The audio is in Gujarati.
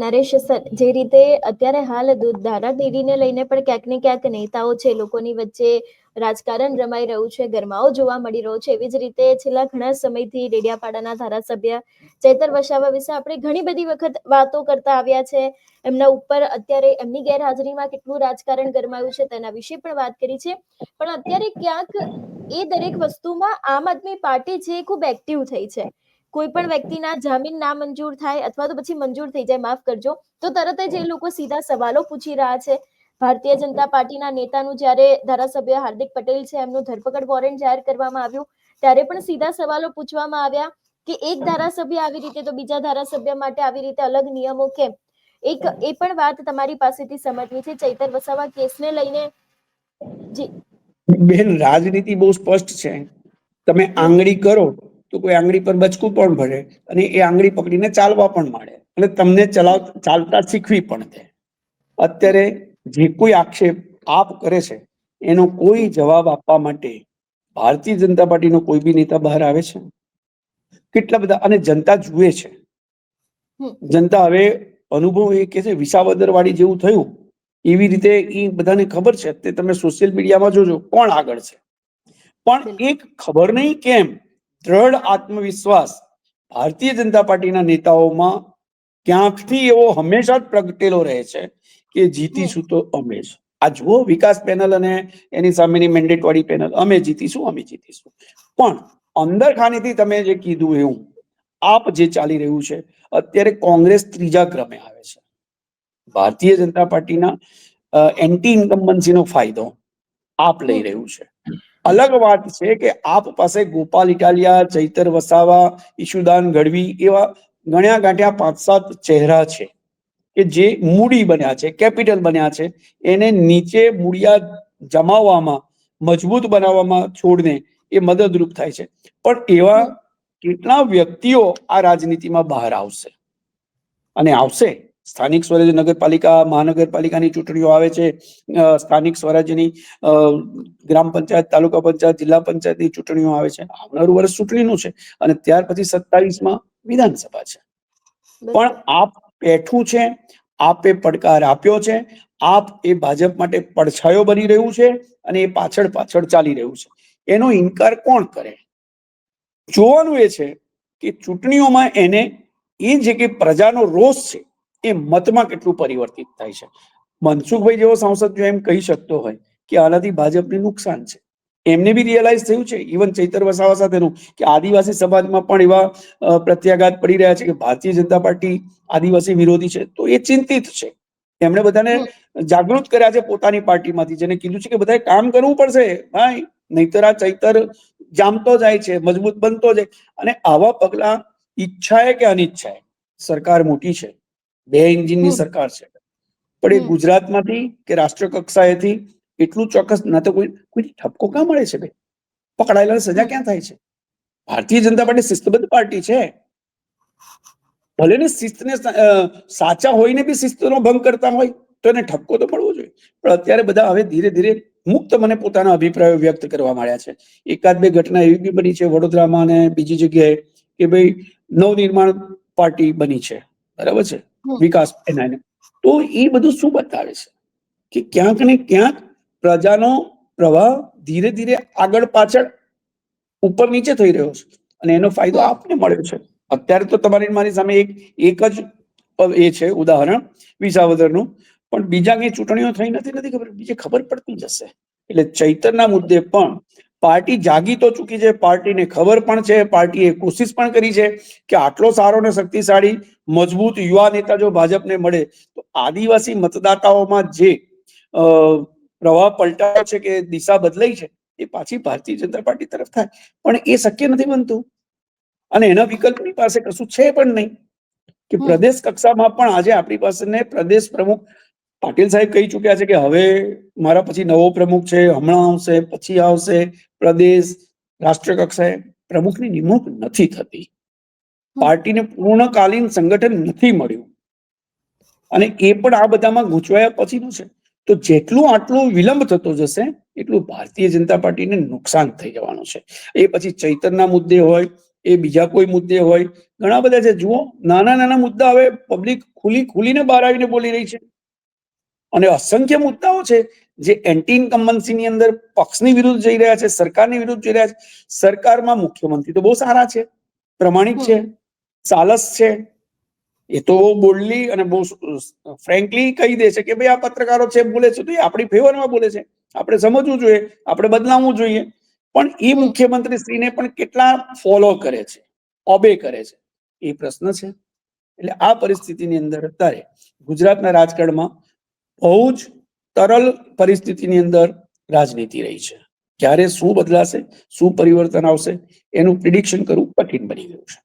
નરેશ સર, જે રીતે અત્યારે હાલ ધારા ડેરીને લઈને પણ ક્યાંક ને ક્યાંક નેતાઓ છે, લોકોની વચ્ચે રાજકારણ રમાઈ રહ્યું છે, ગરમાવો જોવા મળી રહ્યો છે, એવી જ રીતે છેલ્લા ઘણા સમયથી ડેડિયાપાડાના ધારાસભ્ય ચૈતર વસાવા વિશે આપણે ઘણી બધી વખત વાતો કરતા આવ્યા છે. એમના ઉપર અત્યારે એમની ગેરહાજરીમાં કેટલું રાજકારણ ગરમાયું છે તેના વિશે પણ વાત કરી છે. પણ અત્યારે ક્યાંક એ દરેક વસ્તુમાં આમ આદમી પાર્ટી છે ખૂબ એક્ટિવ થઈ છે. કોઈ પણ વ્યક્તિના જામીન ના મંજૂર થાય અથવા તો પછી મંજૂર થઈ જાય, માફ કરજો, તો તરત જ એ લોકો સીધા સવાલો પૂછી રહ્યા છે. ભારતીય જનતા પાર્ટીના નેતાનું જ્યારે ધારાસભ્ય હાર્દિક પટેલ છે એમનું ધરપકડ વોરંટ જાહેર કરવામાં આવ્યું, ત્યારે પણ સીધા સવાલો પૂછવામાં આવ્યા કે એક ધારાસભ્ય આવી રીતે તો બીજા ધારાસભ્ય માટે આવી રીતે અલગ નિયમો કેમ? એક એ પણ વાત તમારી પાસેથી સમજવી છે ચૈતર વસાવા કેસને લઈને. જી બેન, રાજનીતિ બહુ સ્પષ્ટ છે. તમે આંગળી કરો તો કોઈ આંગળી પર બચકું પણ ભરે અને એ આંગળી પકડીને ચાલવા પણ માંડે, એટલે તમને ચાલતા શીખવી પણ દે. અત્યારે જે કોઈ આક્ષેપ આપ કરે છે એનો કોઈ જવાબ આપવા માટે ભારતીય જનતા પાર્ટીનો કોઈ બી નેતા બહાર આવે છે? કેટલા બધા, અને જનતા જુએ છે. જનતા હવે અનુભવ એ કે છે વિસાવદર વાળી જેવું થયું એવી રીતે એ બધાને ખબર છે. તે તમે સોશિયલ મીડિયામાં જોજો કોણ આગળ છે. પણ એક ખબર નહીં કેમ દ્રઢ આત્મવિશ્વાસ ભારતીય જનતા પાર્ટીના નેતાઓમાં ક્યાંકથી એવો હંમેશા જ પ્રગટેલો રહે છે કે જીતીશું તો અમે જ. આ જુઓ, વિકાસ પેનલ અને એની સામેની મેન્ડેટ વાળી પેનલ, અમે જીતીશું, અમે જીતીશું. પણ અંદર ખાનેથી તમે જે કીધું એવું આપ જે ચાલી રહ્યું છે, અત્યારે કોંગ્રેસ ત્રીજા ક્રમે આવે છે. ભારતીય જનતા પાર્ટીના એન્ટી ઇન્કમ્બન્સીનો ફાયદો આપ લઈ રહ્યું છે. અલગ વાત છે કે આપ પાસે ગોપાલ ઇટાલિયા, ચૈતર વસાવા, ઈશુદાન ગઢવી એવા ગણ્યા ગાંઠ્યા 5-7 ચહેરા છે કે જે મૂડી બન્યા છે, કેપિટલ બન્યા છે. એને નીચે મૂડિયા જમાવવામાં, મજબૂત બનાવવામાં છોડને એ મદદરૂપ થાય છે. પણ એવા કેટલા વ્યક્તિઓ આ રાજનીતિમાં બહાર આવશે અને આવશે. સ્થાનિક સ્વરાજ, નગરપાલિકા, મહાનગરપાલિકાની ચૂંટણીઓ આવે છે, સ્થાનિક સ્વરાજ્યની ગ્રામ પંચાયત, તાલુકા પંચાયત, જિલ્લા પંચાયતની ચૂંટણીઓ આવે છે. આવનારું વર્ષ ચૂંટણીનું છે અને ત્યાર પછી 27માં વિધાનસભા છે. પણ આપ બેઠું છે, આપે પડકાર આપ્યો છે, આપ એ ભાજપ માટે પડછાયો બની રહ્યું છે અને એ પાછળ પાછળ ચાલી રહ્યું છે. એનો ઇનકાર કોણ કરે? જોવાનું એ છે કે ચૂંટણીઓમાં એને એ જે કે પ્રજાનો રોષ છે એ મતમાં કેટલું પરિવર્તિત થાય છે. મનસુખભાઈ જેવો સાંસદ જો એમ કહી શકતો હોય કે આનાથી ભાજપને નુકસાન છે, એમને બી રિયલાઇઝ થયું છે, ઇવન ચૈતર વસાવા સાથેનું, કે આદિવાસી સમાજમાં પણ એવા પ્રત્યાઘાત પડી રહ્યા છે કે ભારતીય જનતા પાર્ટી આદિવાસી વિરોધી છે, તો એ ચિંતિત છે. એમણે બધાને જાગૃત કર્યા છે પોતાની પાર્ટીમાંથી, જેને કીધું છે કે બધાએ કામ કરવું પડશે ભાઈ, નહીતર આ ચૈતર જામતો જાય છે, મજબૂત બનતો જાય. અને આવા પગલા ઈચ્છાએ કે અનિચ્છાએ, સરકાર મોટી છે, 2 એન્જિનની સરકાર છે, પણ એ ગુજરાતમાંથી કે રાષ્ટ્ર કક્ષાએથી એટલું ચોક્કસ ના તો કોઈ ઠપકો ક્યાં મળે છે ભાઈ? પકડાયેલા સજા ક્યાં થાય છે? ભારતીય જનતા પાર્ટી શિસ્તબદ્ધ પાર્ટી છે. ભલે ને શિસ્તને સાચા હોઈને બી શિસ્તનો ભંગ કરતા હોય તો એને ઠપકો તો મળવો જોઈએ. પણ અત્યારે બધા હવે ધીરે ધીરે મુક્ત મને પોતાના અભિપ્રાયો વ્યક્ત કરવા માંડ્યા છે. 1-2 ઘટના એવી બી બની છે વડોદરામાં અને બીજી જગ્યાએ કે ભાઈ નવનિર્માણ પાર્ટી બની છે, બરાબર છે, વિકાસ એના, તો એ બધું શું બતાવે છે કે ક્યાંક ને ક્યાંક પ્રજાનો પ્રવાહ ધીરે ધીરે આગળ પાછળ ઉપર નીચે થઈ રહ્યો છે અને એનો ફાયદો આપને મળ્યો છે. અત્યારે તો તમારી મારી સામે એક જ એ છે ઉદાહરણ વિસાવદરનું, પણ બીજા કઈ ચૂંટણીઓ થઈ નથી ખબર, બીજે ખબર પડતી જશે. એટલે ચૈતરના મુદ્દે પણ પાર્ટી જાગી તો ચૂકી છે, પાર્ટીને ખબર પણ છે, પાર્ટીએ કોશિશ પણ કરી છે કે આટલો સારો ને શક્તિશાળી મજબૂત યુવા નેતા જો ભાજપને મળે તો આદિવાસી મતદાતાઓમાં જે પ્રવાહ પલટાયો છે કે દિશા બદલાઈ છે એ પાછી ભારતીય જનતા પાર્ટી તરફ થાય. પણ એ શક્ય નથી બનતું અને એના વિકલ્પની પાસે કશું છે પણ નહીં કે પ્રદેશ કક્ષામાં પણ આજે આપણી પાસે પ્રદેશ પ્રમુખ પાટીલ સાહેબ કહી ચુક્યા છે કે હવે મારા પછી નવો પ્રમુખ છે, હમણાં આવશે, પછી આવશે. પ્રદેશ રાષ્ટ્ર કક્ષાએ પ્રમુખની નિમણૂક નથી થતી. પાર્ટીને પૂર્ણકાલીન સંગઠન નથી મળ્યું અને એ પણ આ બધામાં ગૂંચવાયા પછીનું છે. તો જેટલું આટલું વિલંબ થતો જશે એટલું ભારતીય જનતા પાર્ટીને નુકસાન થઈ જવાનું છે. એ પછી ચૈતરના મુદ્દે હોય એ બીજા કોઈ મુદ્દે હોય, ઘણા બધા છે. જુઓ, નાના નાના મુદ્દા હવે પબ્લિક ખુલીને બહાર આવીને બોલી રહી છે, અને અસંખ્ય મુદ્દાઓ છે જે એન્ટી ઇન્કમ્બન્સીની અંદર પક્ષની વિરુદ્ધ જઈ રહ્યા છે, સરકારની વિરુદ્ધ જઈ રહ્યા છે. સરકારમાં મુખ્યમંત્રી તો બહુ સારા છે, પ્રમાણિક છે, સાલસ છે. એ તો બોલ્ડલી અને બહુ ફ્રેન્કલી કહી દે છે કે ભાઈ આ પત્રકારો છે બોલે છે તો એ આપણી ફેવરમાં બોલે છે, આપણે સમજવું જોઈએ, આપણે બદલાવવું જોઈએ. પણ એ મુખ્યમંત્રી શ્રીને પણ કેટલા ફોલો કરે છે, ઓબે કરે છે, એ પ્રશ્ન છે. એટલે આ પરિસ્થિતિની અંદર અત્યારે ગુજરાતના રાજકારણમાં બહુ જ તરલ પરિસ્થિતિની અંદર રાજનીતિ રહી છે. ક્યારે શું બદલાશે, શું પરિવર્તન આવશે, એનું પ્રિડિક્શન કરવું કઠિન બની ગયું છે.